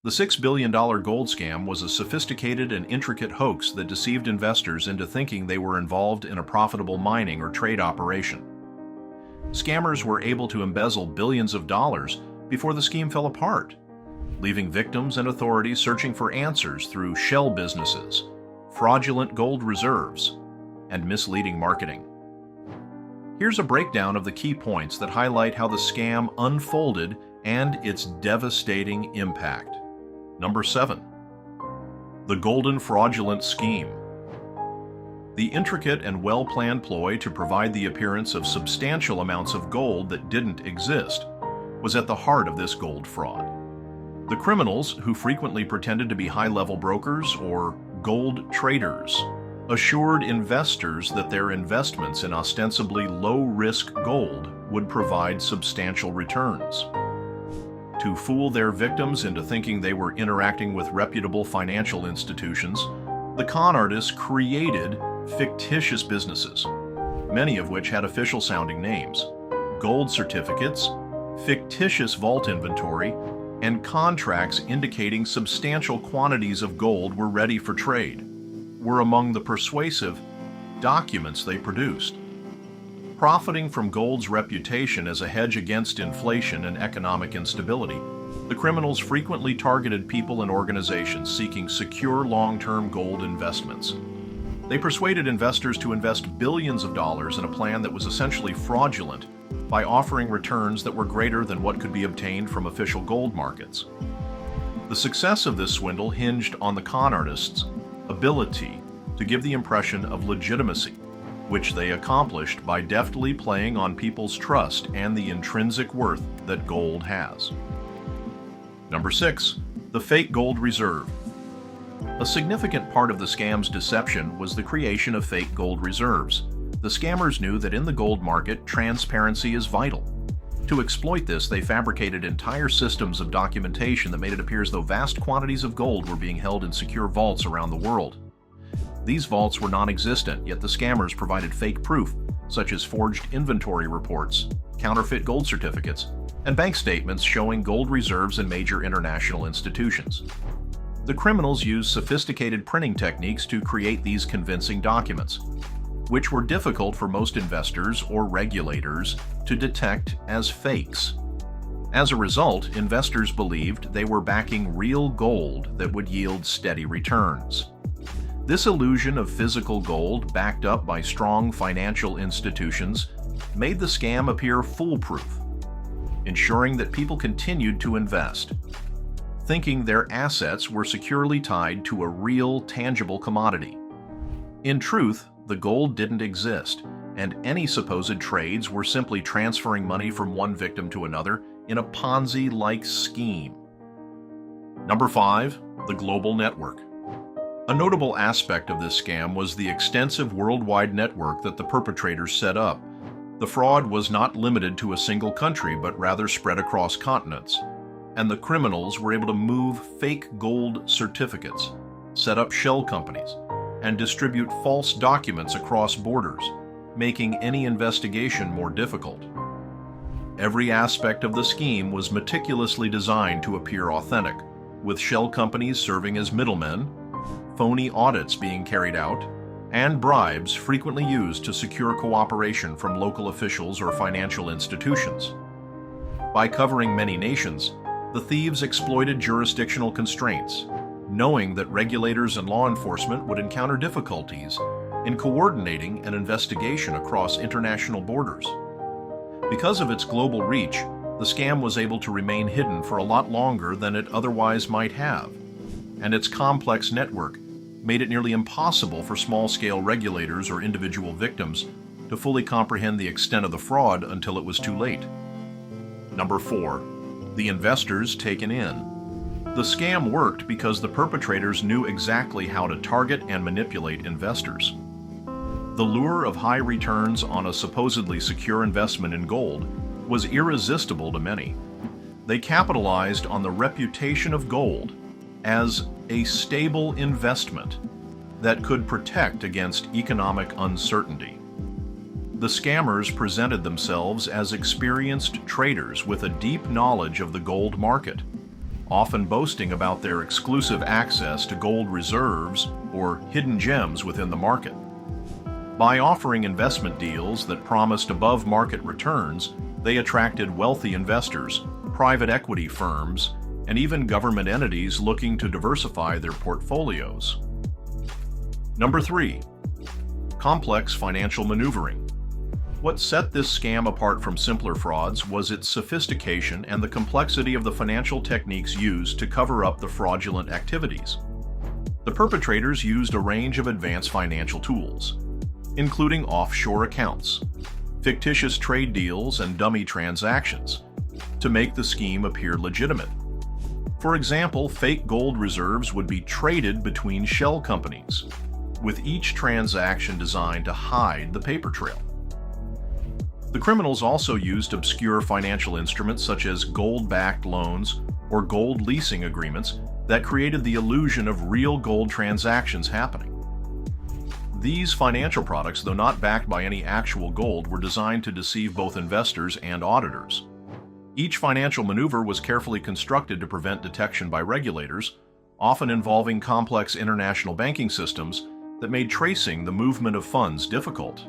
The $6 billion gold scam was a sophisticated and intricate hoax that deceived investors into thinking they were involved in a profitable mining or trade operation. Scammers were able to embezzle billions of dollars before the scheme fell apart, leaving victims and authorities searching for answers through shell businesses, fraudulent gold reserves, and misleading marketing. Here's a breakdown of the key points that highlight how the scam unfolded and its devastating impact. Number 7. The Golden Fraudulent Scheme. The intricate and well-planned ploy to provide the appearance of substantial amounts of gold that didn't exist was at the heart of this gold fraud. The criminals, who frequently pretended to be high-level brokers or gold traders, assured investors that their investments in ostensibly low-risk gold would provide substantial returns. To fool their victims into thinking they were interacting with reputable financial institutions, the con artists created fictitious businesses, many of which had official-sounding names, gold certificates, fictitious vault inventory, and contracts indicating substantial quantities of gold were ready for trade were among the persuasive documents they produced. Profiting from gold's reputation as a hedge against inflation and economic instability, the criminals frequently targeted people and organizations seeking secure long-term gold investments. They persuaded investors to invest billions of dollars in a plan that was essentially fraudulent by offering returns that were greater than what could be obtained from official gold markets. The success of this swindle hinged on the con artists' ability to give the impression of legitimacy, which they accomplished by deftly playing on people's trust and the intrinsic worth that gold has. Number 6. The Fake Gold Reserve. A significant part of the scam's deception was the creation of fake gold reserves. The scammers knew that in the gold market, transparency is vital. To exploit this, they fabricated entire systems of documentation that made it appear as though vast quantities of gold were being held in secure vaults around the world. These vaults were non-existent, yet the scammers provided fake proof, such as forged inventory reports, counterfeit gold certificates, and bank statements showing gold reserves in major international institutions. The criminals used sophisticated printing techniques to create these convincing documents, which were difficult for most investors or regulators to detect as fakes. As a result, investors believed they were backing real gold that would yield steady returns. This illusion of physical gold backed up by strong financial institutions made the scam appear foolproof, ensuring that people continued to invest, thinking their assets were securely tied to a real, tangible commodity. In truth, the gold didn't exist, and any supposed trades were simply transferring money from one victim to another in a Ponzi-like scheme. Number 5. The Global Network. A notable aspect of this scam was the extensive worldwide network that the perpetrators set up. The fraud was not limited to a single country, but rather spread across continents, and the criminals were able to move fake gold certificates, set up shell companies, and distribute false documents across borders, making any investigation more difficult. Every aspect of the scheme was meticulously designed to appear authentic, with shell companies serving as middlemen, phony audits being carried out, and bribes frequently used to secure cooperation from local officials or financial institutions. By covering many nations, the thieves exploited jurisdictional constraints, knowing that regulators and law enforcement would encounter difficulties in coordinating an investigation across international borders. Because of its global reach, the scam was able to remain hidden for a lot longer than it otherwise might have, and its complex network made it nearly impossible for small-scale regulators or individual victims to fully comprehend the extent of the fraud until it was too late. Number 4. The investors taken in. The scam worked because the perpetrators knew exactly how to target and manipulate investors. The lure of high returns on a supposedly secure investment in gold was irresistible to many. They capitalized on the reputation of gold as a stable investment that could protect against economic uncertainty. The scammers presented themselves as experienced traders with a deep knowledge of the gold market, often boasting about their exclusive access to gold reserves or hidden gems within the market. By offering investment deals that promised above-market returns, they attracted wealthy investors, private equity firms, and even government entities looking to diversify their portfolios. Number 3. Complex financial maneuvering. What set this scam apart from simpler frauds was its sophistication and the complexity of the financial techniques used to cover up the fraudulent activities. The perpetrators used a range of advanced financial tools, including offshore accounts, fictitious trade deals, and dummy transactions, to make the scheme appear legitimate. For example, fake gold reserves would be traded between shell companies, with each transaction designed to hide the paper trail. The criminals also used obscure financial instruments such as gold-backed loans or gold leasing agreements that created the illusion of real gold transactions happening. These financial products, though not backed by any actual gold, were designed to deceive both investors and auditors. Each financial maneuver was carefully constructed to prevent detection by regulators, often involving complex international banking systems that made tracing the movement of funds difficult.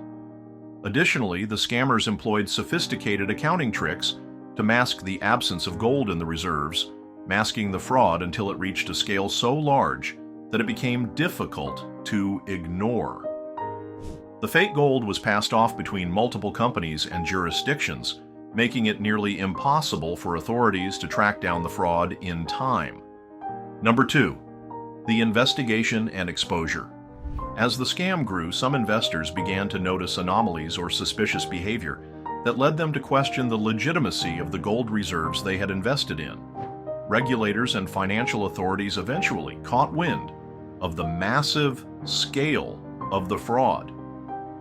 Additionally, the scammers employed sophisticated accounting tricks to mask the absence of gold in the reserves, masking the fraud until it reached a scale so large that it became difficult to ignore. The fake gold was passed off between multiple companies and jurisdictions, making it nearly impossible for authorities to track down the fraud in time. Number 2. The investigation and exposure. As the scam grew, some investors began to notice anomalies or suspicious behavior that led them to question the legitimacy of the gold reserves they had invested in. Regulators and financial authorities eventually caught wind of the massive scale of the fraud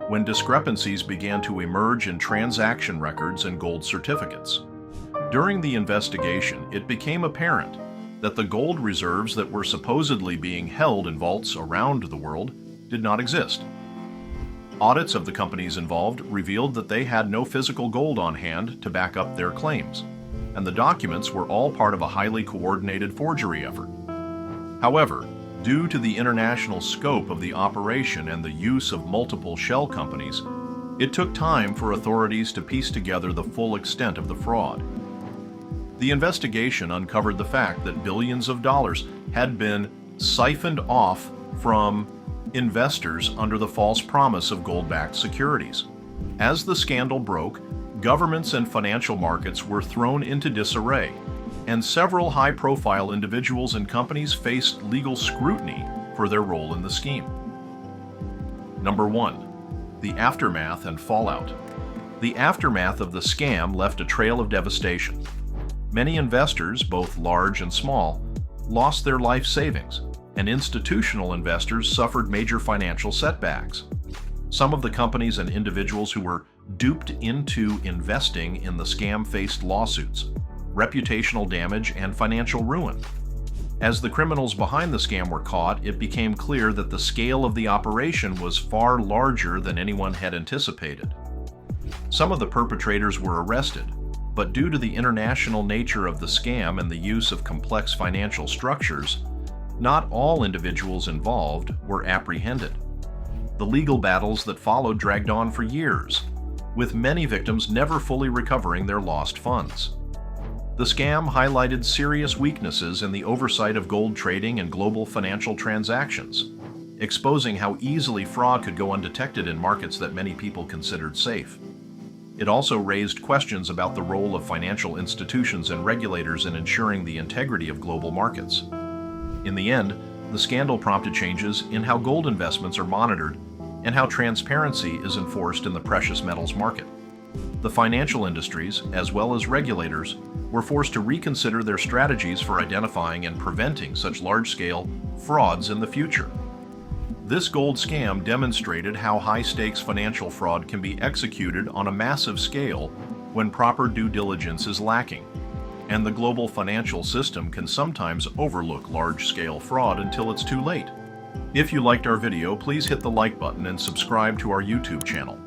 when discrepancies began to emerge in transaction records and gold certificates. During the investigation, it became apparent that the gold reserves that were supposedly being held in vaults around the world did not exist. Audits of the companies involved revealed that they had no physical gold on hand to back up their claims, and the documents were all part of a highly coordinated forgery effort. However, due to the international scope of the operation and the use of multiple shell companies, it took time for authorities to piece together the full extent of the fraud. The investigation uncovered the fact that billions of dollars had been siphoned off from investors under the false promise of gold-backed securities. As the scandal broke, governments and financial markets were thrown into disarray, and several high-profile individuals and companies faced legal scrutiny for their role in the scheme. Number 1. The aftermath and fallout. The aftermath of the scam left a trail of devastation. Many investors, both large and small, lost their life savings, and institutional investors suffered major financial setbacks. Some of the companies and individuals who were duped into investing in the scam faced lawsuits, reputational damage, and financial ruin. As the criminals behind the scam were caught, it became clear that the scale of the operation was far larger than anyone had anticipated. Some of the perpetrators were arrested, but due to the international nature of the scam and the use of complex financial structures, not all individuals involved were apprehended. The legal battles that followed dragged on for years, with many victims never fully recovering their lost funds. The scam highlighted serious weaknesses in the oversight of gold trading and global financial transactions, exposing how easily fraud could go undetected in markets that many people considered safe. It also raised questions about the role of financial institutions and regulators in ensuring the integrity of global markets. In the end, the scandal prompted changes in how gold investments are monitored and how transparency is enforced in the precious metals market. The financial industries, as well as regulators, were forced to reconsider their strategies for identifying and preventing such large-scale frauds in the future. This gold scam demonstrated how high-stakes financial fraud can be executed on a massive scale when proper due diligence is lacking, and the global financial system can sometimes overlook large-scale fraud until it's too late. If you liked our video, please hit the like button and subscribe to our YouTube channel.